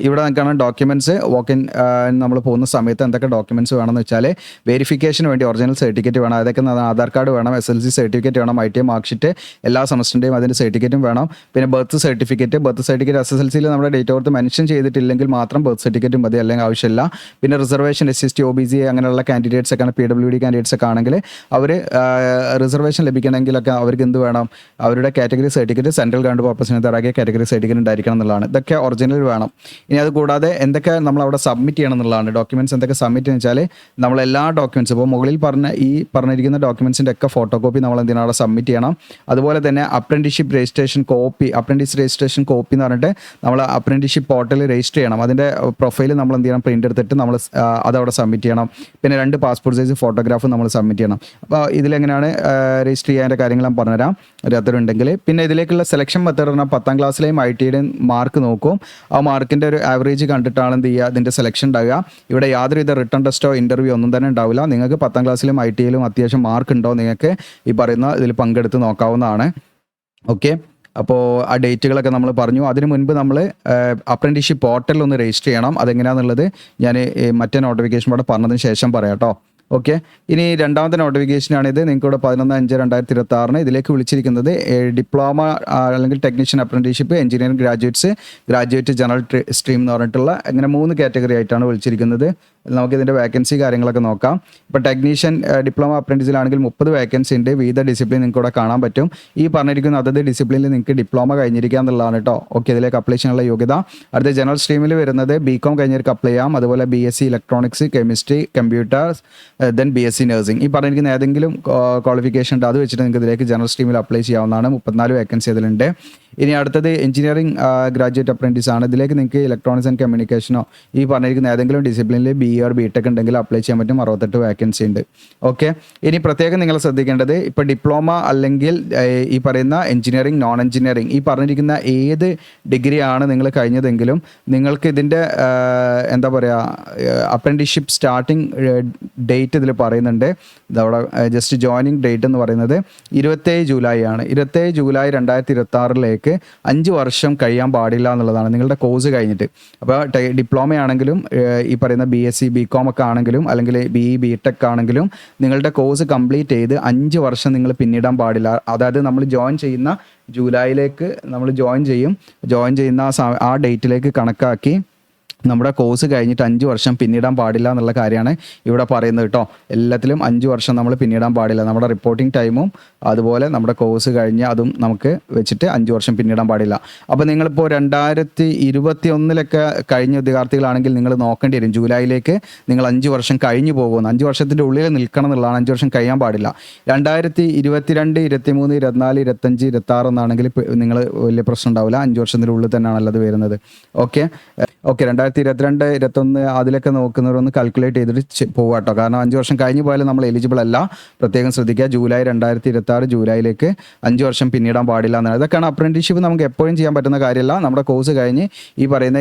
ഇവിടെ നമുക്കാണ് ഡോക്യുമെൻറ്റ്സ്. വാക്കിൻ നമ്മൾ പോകുന്ന സമയത്ത് എന്തൊക്കെ ഡോക്യുമെൻറ്റ്സ് വേണമെന്ന് വെച്ചാൽ വെരിഫിക്കേഷന് വേണ്ടി ഒറിജിനൽ സർട്ടിഫിക്കറ്റ് വേണം. അതൊക്കെ ആധാർ കാർഡ് വേണം, SLC സർട്ടിഫിക്കറ്റ് വേണം, ITI മാർക്ക് ഷീറ്റ്, എല്ലാ സെമസ്റ്ററിൻ്റെയും അതിൻ്റെ സർട്ടിഫിക്കറ്റും വേണം. പിന്നെ ബർത്ത് സർട്ടിഫിക്കറ്റ് SSLCയിൽ നമ്മുടെ ഡേറ്റ് ഓഫ് മെൻഷൻ ചെയ്തിട്ടില്ലെങ്കിൽ മാത്രം ബർത്ത് സർട്ടിഫിക്കറ്റും മതി, അല്ലെങ്കിൽ ആവശ്യമില്ല. പിന്നെ റിസർവേഷൻ SC, OBC അങ്ങനെയുള്ള കാൻഡിഡേറ്റ്സ് ഒക്കെ, PWD കാൻഡിഡേറ്റ്സ് ഒക്കെ ആണെങ്കിൽ അവർ റിസർവേഷൻ ലഭിക്കണമെങ്കിലൊക്കെ അവർക്ക് എന്ത് വേണം, അവരുടെ കാറ്റഗറി സർട്ടിഫിക്കറ്റ് സെൻട്രൽ ഗവൺമെൻറ് പർപ്പസിന് തയ്യാറാക്കിയ കാറ്റഗറി സർട്ടിഫിക്കറ്റ് ഉണ്ടായിരിക്കണം എന്നുള്ളതാണ്. ഇതൊക്കെ ഒറിജിനൽ വേണം. ഇനി അത് കൂടാതെ എന്തൊക്കെ നമ്മൾ അവിടെ സബ്മിറ്റ് ചെയ്യണം എന്നുള്ളതാണ്. ഡോക്യുമെന്റ്സ് എന്തൊക്കെ സബ്മിറ്റ് എന്ന് വെച്ചാൽ നമ്മളെല്ലാ ഡോക്യുമെന്റ്സ്, ഇപ്പോൾ മുകളിൽ പറഞ്ഞിരിക്കുന്ന ഡോക്യുമെന്റ്സിൻ്റെ ഒക്കെ ഫോട്ടോ കോപ്പി നമ്മൾ എന്തിനാണ് അവിടെ സബ്മിറ്റ് ചെയ്യണം. അതുപോലെ തന്നെ apprenticeship registration copy, apprentice registration copy എന്ന് പറഞ്ഞിട്ട് നമ്മൾ അപ്രന്റീസ്ഷിപ്പ് പോർട്ടലിൽ രജിസ്റ്റർ ചെയ്യണം. അതിൻ്റെ പ്രൊഫൈൽ നമ്മൾ എന്ത് ചെയ്യണം, പ്രിൻ്റ് എടുത്തിട്ട് നമ്മൾ അതവിടെ സബ്മിറ്റ് ചെയ്യണം. പിന്നെ 2 പാസ്പോർട്ട് സൈസ് ഫോട്ടോഗ്രാഫ് നമ്മൾ സബ്മിറ്റ് ചെയ്യണം. അപ്പോൾ ഇതിലെങ്ങനെയാണ് രജിസ്റ്റർ ചെയ്യാൻ്റെ കാര്യങ്ങൾ ഞാൻ പറഞ്ഞുതരാം ഉണ്ടെങ്കിൽ. പിന്നെ ഇതിലേക്കുള്ള സെലക്ഷൻ മെത്തേഡ് പറഞ്ഞാൽ 10ാം ക്ലാസ്സിലെയും ITIയുടെയും മാർക്ക് നോക്കും. ആ മാർക്കിൻ്റെ ഒരു ആവറേജ് കണ്ടിട്ടാണ് എന്ത് ചെയ്യുക, ഇതിൻ്റെ സെലക്ഷൻ ഉണ്ടാകുക. ഇവിടെ യാതൊരുവിധ റിട്ടൺ ടെസ്റ്റോ ഇൻ്റർവ്യൂ ഒന്നും തന്നെ ഉണ്ടാവില്ല. നിങ്ങൾക്ക് 10ാം ക്ലാസ്സിലും ITIയിലും അത്യാവശ്യം മാർക്ക് ഉണ്ടോ നിങ്ങൾക്ക് ഈ പറയുന്ന ഇതിൽ പങ്കെടുത്ത് നോക്കാവുന്നതാണ്. ഓക്കെ, അപ്പോൾ ആ ഡേറ്റുകളൊക്കെ നമ്മൾ പറഞ്ഞു. അതിന് മുൻപ് നമ്മൾ അപ്രന്റീസ്ഷിപ്പ് പോർട്ടലിൽ ഒന്ന് രജിസ്റ്റർ ചെയ്യണം. അതെങ്ങനെയാണെന്നുള്ളത് ഞാൻ മറ്റേ നോട്ടിഫിക്കേഷൻ കൂടെ പറഞ്ഞതിന് ശേഷം പറയാം കേട്ടോ. ഓക്കെ, ഇനി രണ്ടാമത്തെ നോട്ടിഫിക്കേഷനാണിത്. നിങ്ങൾക്കിവിടെ 11/5/2026 ഇതിലേക്ക് വിളിച്ചിരിക്കുന്നത് ഡിപ്ലോമ അല്ലെങ്കിൽ technician apprenticeship, engineering graduate general stream എന്ന് പറഞ്ഞിട്ടുള്ള അങ്ങനെ 3 കാറ്റഗറി ആയിട്ടാണ് വിളിച്ചിരിക്കുന്നത്. നമുക്കിതിൻ്റെ വേക്കൻസി കാര്യങ്ങളൊക്കെ നോക്കാം. ഇപ്പോൾ ടെക്നീഷ്യൻ ഡിപ്ലോമ അപ്രന്റീസിലാണെങ്കിൽ 30 വേക്കൻസി ഉണ്ട്. വിവിധ ഡിസിപ്ലിൻ നിങ്ങൾക്ക് ഇവിടെ കാണാൻ പറ്റും. ഈ പറഞ്ഞിരിക്കുന്ന അതത് ഡിസിപ്ലിനിൽ നിങ്ങൾക്ക് ഡിപ്ലോമ കഴിഞ്ഞിരിക്കുക എന്നുള്ളതാണ് കേട്ടോ. ഓക്കെ, ഇതിലേക്ക് അപ്ലൈ ചെയ്യാനുള്ള യോഗ്യത. അടുത്ത ജനറൽ സ്ട്രീമിൽ വരുന്നത് BCom കഴിഞ്ഞവർക്ക് അപ്ലൈ ചെയ്യാം. അതുപോലെ BSc electronics, chemistry, computer, then BSc nursing. ഈ പറഞ്ഞിരിക്കുന്ന ഏതെങ്കിലും ക്വാളിഫിക്കേഷൻ ഉണ്ട്, അത് വെച്ചിട്ട് നിങ്ങൾക്ക് ഇതിലേക്ക് ജനറൽ സ്ട്രീമിൽ അപ്ലൈ ചെയ്യാവുന്നതാണ്. 34 വേക്കൻസി അതിലുണ്ട്. ഇനി അടുത്തത് എഞ്ചിനീയറിംഗ് ഗ്രാജുവേറ്റ് അപ്രന്റീസ് ആണ്. ഇതിലേക്ക് നിങ്ങൾക്ക് ഇലക്ട്രോണിക്സ് ആൻഡ് കമ്മ്യൂണിക്കേഷനോ ഈ പറഞ്ഞിരിക്കുന്ന ഏതെങ്കിലും ഡിസിപ്ലിനിൽ BE or BTech ഉണ്ടെങ്കിൽ അപ്ലൈ ചെയ്യാൻ പറ്റും. 68 വേക്കൻസി ഉണ്ട്. ഓക്കെ, ഇനി പ്രത്യേകം നിങ്ങൾ ശ്രദ്ധിക്കേണ്ടത് ഇപ്പോൾ ഡിപ്ലോമ അല്ലെങ്കിൽ ഈ പറയുന്ന എഞ്ചിനീയറിംഗ്, നോൺ എഞ്ചിനീയറിംഗ് ഈ പറഞ്ഞിരിക്കുന്ന ഏത് ഡിഗ്രിയാണ് നിങ്ങൾ കഴിഞ്ഞതെങ്കിലും നിങ്ങൾക്ക് ഇതിൻ്റെ എന്താ പറയുക അപ്രന്റീസ്ഷിപ്പ് സ്റ്റാർട്ടിങ് ഡേറ്റ് ഇതിൽ പറയുന്നുണ്ട്. ഇതവിടെ ജസ്റ്റ് ജോയിനിങ് ഡേറ്റ് എന്ന് പറയുന്നത് 27 ജൂലൈ ആണ്. 27 ജൂലൈ 2026 5 വർഷം കഴിയാൻ പാടില്ല എന്നുള്ളതാണ് നിങ്ങളുടെ കോഴ്സ് കഴിഞ്ഞിട്ട്. അപ്പോൾ ഡിപ്ലോമ ആണെങ്കിലും ഈ പറയുന്ന BSc BCom ഒക്കെ ആണെങ്കിലും അല്ലെങ്കിൽ BE BTech ആണെങ്കിലും നിങ്ങളുടെ കോഴ്സ് കംപ്ലീറ്റ് ചെയ്ത് 5 വർഷം നിങ്ങൾ പിന്നിടാൻ പാടില്ല. അതായത് നമ്മൾ ജോയിൻ ചെയ്യുന്ന ജൂലൈയിലേക്ക് നമ്മൾ ജോയിൻ ചെയ്യുന്ന ആ ഡേറ്റിലേക്ക് കണക്കാക്കി നമ്മുടെ കോഴ്സ് കഴിഞ്ഞിട്ട് 5 വർഷം പിന്നിടാൻ പാടില്ല എന്നുള്ള കാര്യമാണ് ഇവിടെ പറയുന്നത് കേട്ടോ. എല്ലാത്തിലും 5 വർഷം നമ്മൾ പിന്നിടാൻ പാടില്ല. നമ്മുടെ റിപ്പോർട്ടിംഗ് ടൈമും അതുപോലെ നമ്മുടെ കോഴ്സ് കഴിഞ്ഞ് അതും നമുക്ക് വെച്ചിട്ട് 5 വർഷം പിന്നിടാൻ പാടില്ല. അപ്പോൾ നിങ്ങളിപ്പോൾ 2021 കഴിഞ്ഞ ഉദ്യോഗാർത്ഥികളാണെങ്കിൽ നിങ്ങൾ നോക്കേണ്ടി വരും ജൂലൈയിലേക്ക് നിങ്ങൾ 5 വർഷം കഴിഞ്ഞു പോകുമെന്ന്. 5 വർഷത്തിൻ്റെ ഉള്ളിൽ നിൽക്കണം എന്നുള്ളതാണ്, 5 വർഷം കഴിയാൻ പാടില്ല. 2022, 23, 24, 25, 26 എന്നാണെങ്കിൽ നിങ്ങൾ വലിയ പ്രശ്നം ഉണ്ടാവില്ല. 5 വർഷത്തിൻ്റെ ഉള്ളിൽ തന്നെയാണല്ലോ അത് വരുന്നത്. ഓക്കെ 2022, 21 അതിലൊക്കെ നോക്കുന്നവരൊന്ന് കാൽക്കുലേറ്റ് ചെയ്തിട്ട് പോവാം കേട്ടോ. കാരണം 5 വർഷം കഴിഞ്ഞ് പോയാലും നമ്മൾ എലിജിബിൾ അല്ല. പ്രത്യേകം ശ്രദ്ധിക്കുക. ജൂലൈ 2026 ജൂലൈയിലേക്ക് 5 വർഷം പിന്നിടാൻ പാടില്ല എന്നാണ്. ഇതൊക്കെയാണ് അപ്രന്റീഷിപ്പ്. നമുക്ക് എപ്പോഴും ചെയ്യാൻ പറ്റുന്ന കാര്യമല്ല. നമ്മുടെ കോഴ്സ് കഴിഞ്ഞ് ഈ പറയുന്ന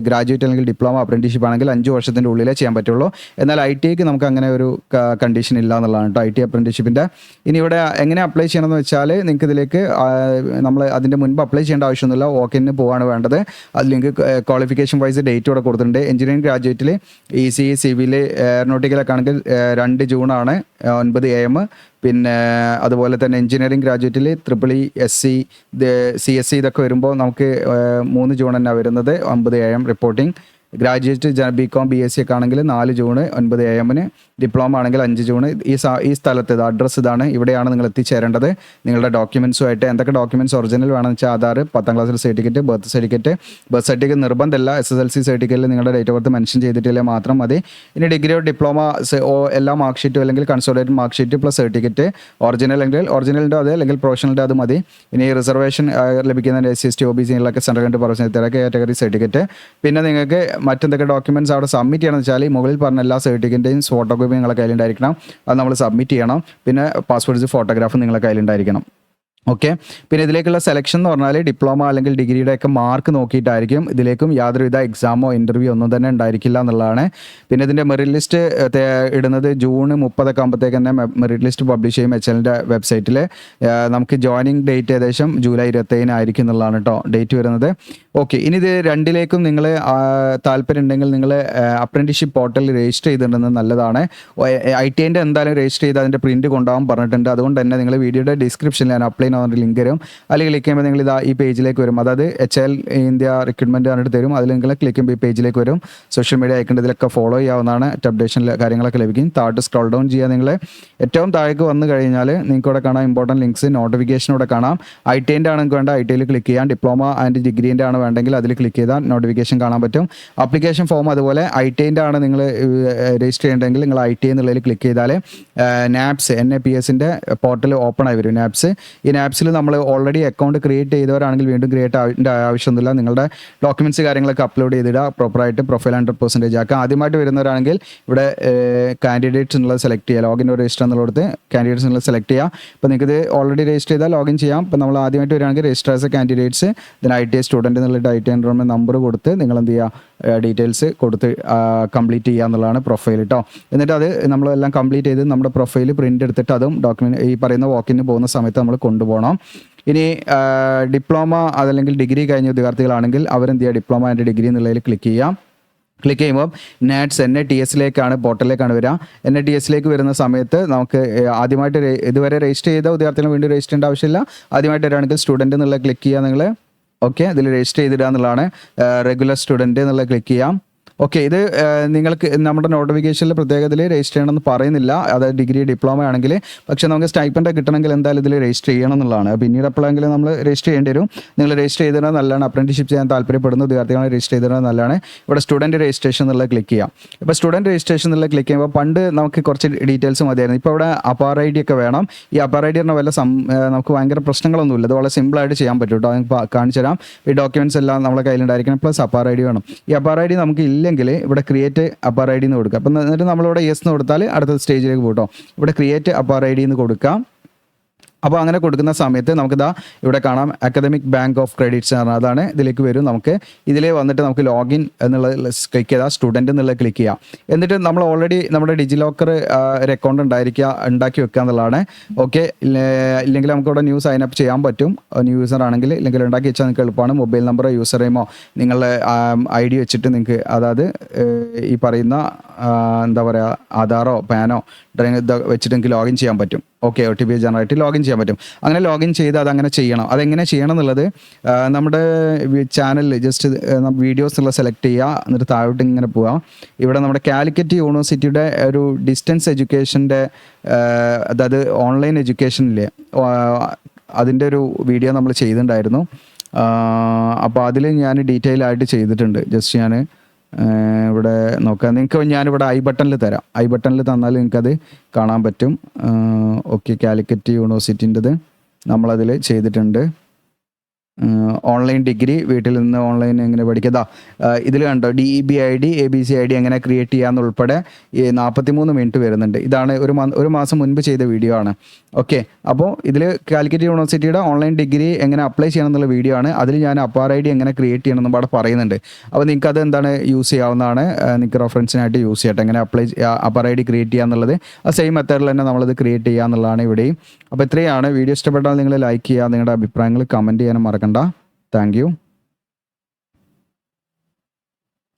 ഗ്രാജുവേറ്റ് അല്ലെങ്കിൽ ഡിപ്ലോമ അപ്രന്റീഷിപ്പ് ആണെങ്കിൽ 5 വർഷത്തിൻ്റെ ഉള്ളിലേ ചെയ്യാൻ പറ്റുള്ളൂ. എന്നാൽ ITIക്ക് നമുക്ക് അങ്ങനെ ഒരു കണ്ടീഷൻ ഇല്ല എന്നുള്ളതാണ് കേട്ടോ IT അപ്രന്റീഷിപ്പിൻ്റെ. ഇനി ഇവിടെ എങ്ങനെ അപ്ലൈ ചെയ്യണമെന്ന് വെച്ചാൽ നിങ്ങൾക്ക് ഇതിലേക്ക് നമ്മൾ അതിൻ്റെ മുൻപ് അപ്ലൈ ചെയ്യേണ്ട ആവശ്യമൊന്നുമില്ല. വോക്കിന് പോവാണ് വേണ്ടത്. അത് ലിങ്ക് ക്വാളിഫിക്കേഷൻ വൈസ് ഡേറ്റ് ഇവിടെ കൊടുത്തിട്ടുണ്ട്. എഞ്ചിനീയറിംഗ് ഗ്രാജുവേറ്റിൽ ECE, സിവിൽ, എയറോനോട്ടിക്കലൊക്കെ ആണെങ്കിൽ 2 ജൂണാണ് 9 AM. പിന്നെ അതുപോലെ തന്നെ എഞ്ചിനീയറിംഗ് ഗ്രാജുവേറ്റിൽ EEE, SC, CSC ഇതൊക്കെ വരുമ്പോൾ നമുക്ക് 3 ജൂൺ തന്നെ വരുന്നത് 9 AM reporting. Graduate BCom BSc ഒക്കെ ആണെങ്കിൽ 4 ജൂൺ 9 AM. ഡിപ്ലോമ ആണെങ്കിൽ 5 ജൂൺ. ഈ സ്ഥലത്ത് അഡ്രസ്സ് ഇതാണ്. ഇവിടെയാണ് നിങ്ങൾ എത്തിച്ചേരേണ്ടത് നിങ്ങളുടെ ഡോക്യുമെൻസുമായിട്ട്. എന്തൊക്കെ ഡോക്യുമെൻറ്റ്സ് ഒറിജിനൽ വേണമെന്ന് വെച്ചാൽ ആധാർ, 10ാം ക്ലാസ്സിൽ സർട്ടിഫിക്കറ്റ്, ബർത്ത് സർട്ടിഫിക്കറ്റ് നിർബന്ധമല്ല. SSLC സർട്ടിഫിക്കറ്റിൽ നിങ്ങളുടെ ഡേറ്റ് ഓഫ് ബർത്ത് മെൻഷൻ ചെയ്തിട്ടില്ലേ മാത്രം മതി. ഇനി ഡിഗ്രിയോ ഡിപ്ലോമ എല്ലാ മാർക്ക് ഷീറ്റും അല്ലെങ്കിൽ consolidated mark sheet plus certificate original അല്ലെങ്കിൽ ഒറിജിനലിൻ്റെ അത് അല്ലെങ്കിൽ പ്രൊഫഷണലിൻ്റെ അത് മതി. ഇനി റിസർവേഷൻ ലഭിക്കുന്ന SC ST OBC ഒക്കെ central government professional category certificate. പിന്നെ നിങ്ങൾക്ക് മറ്റെന്തൊക്കെ ഡോക്യുമെൻറ്റ്സ് അവിടെ സബ്മിറ്റ് ചെയ്യണമെന്ന് വെച്ചാൽ മുകളിൽ പറഞ്ഞ എല്ലാ സർട്ടിഫിക്കറ്റിൻ്റെയും ഫോട്ടോകോപ്പി നിങ്ങളുടെ കയ്യിലുണ്ടായിരിക്കണം. അത് നമ്മൾ സബ്മിറ്റ് ചെയ്യണം. പിന്നെ പാസ്പോർട്ട് സൈസ് ഫോട്ടോഗ്രാഫ് നിങ്ങളുടെ കയ്യിലുണ്ടായിരിക്കണം. ഓക്കെ. പിന്നെ ഇതിലേക്കുള്ള സെലക്ഷൻ എന്ന് പറഞ്ഞാൽ ഡിപ്ലോമ അല്ലെങ്കിൽ ഡിഗ്രിയുടെ ഒക്കെ മാർക്ക് നോക്കിയിട്ടായിരിക്കും. ഇതിലേക്കും യാതൊരുവിധ എക്സാമോ ഇൻ്റർവ്യൂ ഒന്നും തന്നെ ഉണ്ടായിരിക്കില്ല എന്നുള്ളതാണ്. പിന്നെ ഇതിൻ്റെ മെറിറ്റ് ലിസ്റ്റ് ഇടുന്നത് ജൂൺ 30 ആകുമ്പോഴത്തേക്ക് തന്നെ മെറിറ്റ് ലിസ്റ്റ് പബ്ലിഷ് ചെയ്യും HLൻ്റെ വെബ്സൈറ്റിൽ. നമുക്ക് ജോയിനിങ് ഡേറ്റ് ഏകദേശം ജൂലൈ 27 ആയിരിക്കും എന്നുള്ളതാണ് കേട്ടോ ഡേറ്റ് വരുന്നത്. ഓക്കെ. ഇനി ഇത് രണ്ടിലേക്കും നിങ്ങൾ താല്പര്യം ഉണ്ടെങ്കിൽ നിങ്ങൾ അപ്രന്റീഷിപ്പ് പോർട്ടലിൽ രജിസ്റ്റർ ചെയ്തിട്ടുണ്ടെന്ന് നല്ലതാണ്. ITIൻ്റെ എന്തായാലും രജിസ്റ്റർ ചെയ്ത് അതിൻ്റെ പ്രിൻറ്റ് കൊണ്ടുപോകാൻ പറഞ്ഞിട്ടുണ്ട്. അതുകൊണ്ട് തന്നെ നിങ്ങൾ വീഡിയോയുടെ ഡിസ്ക്രിപ്ഷനിൽ ഞാൻ അപ്ലൈ ലിങ്ക് വരും. അതിൽ ക്ലിക്ക് ചെയ്യുമ്പോൾ നിങ്ങൾ ഇതാ ഈ പേജിലേക്ക് വരും. അതായത് HL ഇന്ത്യ റിക്രൂട്ട്മെൻറ്റ് പറഞ്ഞിട്ട് തരും. അതിൽ നിങ്ങൾ ക്ലിക്ക് ചെയ്യുമ്പോൾ ഈ പേജിലേക്ക് വരും. സോഷ്യൽ മീഡിയ അയക്കേണ്ട ഇതിലൊക്കെ ഫോളോ ചെയ്യാവുന്നതാണ്. അപ്ഡേഷൻ കാര്യങ്ങളൊക്കെ ലഭിക്കും. താഴോട്ട് സ്ക്രോൾ ഡൗൺ ചെയ്യുക. നിങ്ങൾ ഏറ്റവും താഴേക്ക് വന്നു കഴിഞ്ഞാൽ നിങ്ങൾക്ക് ഇവിടെ കാണാം ഇമ്പോർട്ടൻറ്റ് ലിങ്ക്സ്, നോട്ടിഫിക്കേഷൻ ഇവിടെ കാണാം. ITIൻ്റെ ആണ് വേണ്ട ITIയിൽ ക്ലിക്ക് ചെയ്യാം. ഡിപ്ലോമ ആൻഡ് ഡിഗ്രീൻ്റെ ആണ് വേണ്ടെങ്കിൽ അതിൽ ക്ലിക്ക് ചെയ്താൽ നോട്ടിഫിക്കേഷൻ കാണാൻ പറ്റും. ആപ്ലിക്കേഷൻ ഫോം അതുപോലെ ITIൻ്റെ ആണ് നിങ്ങൾ രജിസ്റ്റർ ചെയ്യേണ്ടതെങ്കിൽ നിങ്ങൾ ITI എന്നുള്ളതിൽ ക്ലിക്ക് ചെയ്താൽ NAPS NAPSൻ്റെ പോർട്ടൽ ഓപ്പൺ ആയി വരും. NAPS ഈ NAPSൽ നമ്മൾ ഓൾറെഡി അക്കൗണ്ട് ക്രിയേറ്റ് ചെയ്തവരാണെങ്കിൽ വീണ്ടും ക്രിയേറ്റ് ആവശ്യമൊന്നുമില്ല. നിങ്ങളുടെ ഡോക്യുമെൻറ്റ്സ് കാര്യങ്ങളൊക്കെ അപ്ലോഡ് ചെയ്തിടുക. പ്രോപ്പറായിട്ട് പ്രൊഫൈൽ 100% ആക്കുക. ആദ്യമായിട്ട് വരുന്നവരാണെങ്കിൽ ഇവിടെ കാൻഡിഡേറ്റ്സ് എന്നുള്ളത് സെലക്ട് ചെയ്യുക. ലോഗിൻ രജിസ്റ്റർ എന്നുള്ളത് കാൻഡിഡേറ്റ്സ് എന്നുള്ളത് സെലക്ട് ചെയ്യുക. ഇപ്പോൾ നിങ്ങൾക്ക് ഇത് ഓൾറെഡി രജിസ്റ്റർ ചെയ്താൽ ലോഗിൻ ചെയ്യാം. ഇപ്പോൾ നമ്മൾ ആദ്യമായിട്ട് വരികയാണെങ്കിൽ register as A candidates ITI student എന്നുള്ളത് ITI എൻറോൾമെൻറ്റ് നമ്പർ കൊടുത്ത് നിങ്ങൾ എന്ത് ചെയ്യുക ഡീറ്റെയിൽസ് കൊടുത്ത് കംപ്ലീറ്റ് ചെയ്യുക എന്നുള്ളതാണ് പ്രൊഫൈൽ കേട്ടോ. എന്നിട്ട് അത് നമ്മളെല്ലാം കംപ്ലീറ്റ് ചെയ്ത് നമ്മുടെ പ്രൊഫൈൽ പ്രിൻ്റ് എടുത്തിട്ട് അതും ഡോക്യുമെൻറ്റ് ഈ പറയുന്ന വാക്കിന് പോകുന്ന സമയത്ത് നമ്മൾ കൊണ്ടുപോകണം. ഇനി ഡിപ്ലോമ അതല്ലെങ്കിൽ ഡിഗ്രി കഴിഞ്ഞ ഉദ്യോഗാർത്ഥികളാണെങ്കിൽ അവരെന്ത് ചെയ്യുക ഡിപ്ലോമ ആൻഡ് ഡിഗ്രി എന്നുള്ളതിൽ ക്ലിക്ക് ചെയ്യാം. ക്ലിക്ക് ചെയ്യുമ്പോൾ NATSലേക്കാണ് പോർട്ടലിലേക്കാണ് വരിക. NATSലേക്ക് വരുന്ന സമയത്ത് നമുക്ക് ആദ്യമായിട്ട് ഇതുവരെ രജിസ്റ്റർ ചെയ്ത ഉദ്യോഗാർത്ഥികൾ വീണ്ടും രജിസ്റ്റർ ചെയ്യേണ്ട ആവശ്യമില്ല. ആദ്യമായിട്ട് വരികയാണെങ്കിൽ സ്റ്റുഡൻറ്റ് എന്നുള്ള ക്ലിക്ക് ചെയ്യുക. നിങ്ങൾ ഓക്കെ ഇതിൽ രജിസ്റ്റർ ചെയ്തിടുക എന്നുള്ളതാണ്. റെഗുലർ സ്റ്റുഡൻറ്റ് എന്നുള്ള ക്ലിക്ക് ചെയ്യാം. ഓക്കെ. ഇത് നിങ്ങൾക്ക് നമ്മുടെ നോട്ടിഫിക്കേഷനിൽ പ്രത്യേകതയിൽ രജിസ്റ്റർ ചെയ്യണമെന്ന് പറയുന്നില്ല. അതായത് ഡിഗ്രി ഡിപ്ലോമ ആണെങ്കിൽ. പക്ഷേ നമുക്ക് സ്റ്റൈപ്പൻഡ് കിട്ടണമെങ്കിൽ എന്തായാലും ഇതിൽ രജിസ്റ്റർ ചെയ്യണം എന്നുള്ളതാണ്. പിന്നീട് എപ്പോഴെങ്കിലും നമ്മൾ രജിസ്റ്റർ ചെയ്യേണ്ടി വരും. നിങ്ങൾ രജിസ്റ്റർ ചെയ്തിരുന്നത് നല്ലതാണ്. അപ്രന്റീഷിപ്പ് ചെയ്യാൻ താല്പര്യപ്പെടുന്ന വിദ്യാർത്ഥികളെ രജിസ്റ്റർ ചെയ്തിരുന്നത് നല്ലതാണ്. ഇവിടെ സ്റ്റുഡൻറ്റ് രജിസ്ട്രേഷൻ എന്നുള്ളത് ക്ലിക്ക് ചെയ്യാം. ഇപ്പോൾ സ്റ്റുഡൻറ്റ് രജിസ്ട്രേഷൻ എന്നുള്ളത് ക്ലിക്ക് ചെയ്യുമ്പോൾ പണ്ട് നമുക്ക് കുറച്ച് ഡീറ്റെയിൽസ് മതിയായിരുന്നു. ഇപ്പോൾ ഇവിടെ അപ്പാർ ID ഒക്കെ വേണം. ഈ അപ്പാർ ID പറഞ്ഞാൽ വല്ല നമുക്ക് ഭയങ്കര പ്രശ്നങ്ങളൊന്നുമില്ല. ഇത് വളരെ സിമ്പിളായിട്ട് ചെയ്യാൻ പറ്റും കേട്ടോ. കാണിച്ചു തരാം. ഈ ഡോക്യുമെൻറ്റ്സ് എല്ലാം നമ്മുടെ കയ്യിലുണ്ടായിരിക്കണം. പ്ലസ് അപ്പാർ ID വേണം. ഈ അപ്പാർ ID നമുക്ക് ഇല്ലെങ്കിൽ ഇവിടെ ക്രിയേറ്റ് അപ്പാർ ID എന്ന് കൊടുക്കുക. അപ്പം എന്നിട്ട് നമ്മളിവിടെ യെസ് എന്ന് കൊടുത്താൽ അടുത്ത സ്റ്റേജിലേക്ക് പോകട്ടോ. ഇവിടെ ക്രിയേറ്റ് അപ്പാർ ID എന്ന് കൊടുക്കാം. അപ്പോൾ അങ്ങനെ കൊടുക്കുന്ന സമയത്ത് നമുക്കിതാ ഇവിടെ കാണാം അക്കാദമിക് ബാങ്ക് ഓഫ് ക്രെഡിറ്റ്സ് എന്ന് പറഞ്ഞാൽ അതാണ് ഇതിലേക്ക് വരും. നമുക്ക് ഇതിലേ വന്നിട്ട് നമുക്ക് ലോഗിൻ എന്നുള്ളത് ക്ലിക്ക് ചെയ്താൽ സ്റ്റുഡൻറ്റ് എന്നുള്ളത് ക്ലിക്ക് ചെയ്യാം. എന്നിട്ട് നമ്മൾ ഓൾറെഡി നമ്മുടെ ഡിജിലോക്കർ ഒരു അക്കൗണ്ട് ഉണ്ടാക്കി വെക്കുക എന്നുള്ളതാണ്. ഓക്കെ. ഇല്ലെങ്കിൽ നമുക്കിവിടെ ന്യൂ സൈൻ അപ്പ് ചെയ്യാൻ പറ്റും. ന്യൂ യൂസർ ആണെങ്കിൽ ഇല്ലെങ്കിൽ ഉണ്ടാക്കി വെച്ചാൽ നിങ്ങൾക്ക് എളുപ്പമാണ്. മൊബൈൽ നമ്പറോ യൂസർ നെയിമോ നിങ്ങളുടെ ID വെച്ചിട്ട് നിങ്ങൾക്ക് അതായത് ഈ പറയുന്ന എന്താ പറയുക ആധാറോ പാനോ വെച്ചിട്ട് നിങ്ങൾക്ക് ലോഗിൻ ചെയ്യാൻ പറ്റും. ഓക്കെ, OTP ജനറേറ്റ് ലോഗിൻ ചെയ്യാൻ പറ്റും. അങ്ങനെ ലോഗിൻ ചെയ്ത് അതങ്ങനെ ചെയ്യണം. അതെങ്ങനെ ചെയ്യണം എന്നുള്ളത് നമ്മുടെ ചാനലിൽ ജസ്റ്റ് വീഡിയോസ് എന്നുള്ള സെലക്ട് ചെയ്യുക, എന്നിട്ട് താഴോട്ട് ഇങ്ങനെ പോവുക. ഇവിടെ നമ്മുടെ കാലിക്കറ്റ് യൂണിവേഴ്സിറ്റിയുടെ ഒരു ഡിസ്റ്റൻസ് എഡ്യൂക്കേഷൻ്റെ അതായത് ഓൺലൈൻ എഡ്യൂക്കേഷനിലെ അതിൻ്റെ ഒരു വീഡിയോ നമ്മൾ ചെയ്തിട്ടുണ്ടായിരുന്നു. അപ്പോൾ അതിൽ ഞാൻ ഡീറ്റെയിൽ ആയിട്ട് ചെയ്തിട്ടുണ്ട്. ജസ്റ്റ് ഞാൻ ഇവിടെ നോക്കാം. നിങ്ങൾക്ക് ഞാനിവിടെ ഐ ബട്ടണിൽ തരാം. ഐ ബട്ടണിൽ തന്നാൽ നിങ്ങൾക്കത് കാണാൻ പറ്റും. ഓക്കെ, കാലിക്കറ്റ് യൂണിവേഴ്സിറ്റിൻ്റെത് നമ്മളതിൽ ചെയ്തിട്ടുണ്ട്. ഓൺലൈൻ ഡിഗ്രി വീട്ടിൽ നിന്ന് ഓൺലൈൻ എങ്ങനെ പഠിക്കുക. ഇതിൽ കണ്ടോ DEB ID ABC ID എങ്ങനെ ക്രിയേറ്റ് ചെയ്യാമെന്നുൾപ്പെടെ 43 മിനിറ്റ് വരുന്നുണ്ട്. ഇതാണ് ഒരു മാസം മുൻപ് ചെയ്ത വീഡിയോ ആണ്. ഓക്കെ, അപ്പോൾ ഇതിൽ കാലിക്കറ്റ് യൂണിവേഴ്സിറ്റിയുടെ ഓൺലൈൻ ഡിഗ്രി എങ്ങനെ അപ്ലൈ ചെയ്യണം എന്നുള്ള വീഡിയോ ആണ്. അതിൽ ഞാൻ അപ്പാർ ID എങ്ങനെ ക്രിയേറ്റ് ചെയ്യണം എന്നും അവിടെ പറയുന്നുണ്ട്. അപ്പോൾ നിങ്ങൾക്ക് അത് എന്താണ് യൂസ് ചെയ്യാവുന്നതാണ്. നിങ്ങൾക്ക് റെഫറൻസിനായിട്ട് യൂസ് ചെയ്യട്ടെ. എങ്ങനെ അപ്പാർ ID ക്രിയേറ്റ് ചെയ്യുക എന്നുള്ളത് ആ സെയിം മെത്തേഡിൽ തന്നെ നമ്മളത് ക്രിയേറ്റ് ചെയ്യുക എന്നുള്ളതാണ് ഇവിടെയും. അപ്പോൾ ഇത്രയാണ്. വീഡിയോ ഇഷ്ടപ്പെട്ടാൽ നിങ്ങൾ ലൈക്ക് ചെയ്യുക, നിങ്ങളുടെ അഭിപ്രായങ്ങൾ കമൻറ്റ് ചെയ്യാനും മറക്കണ്ട. Thank you.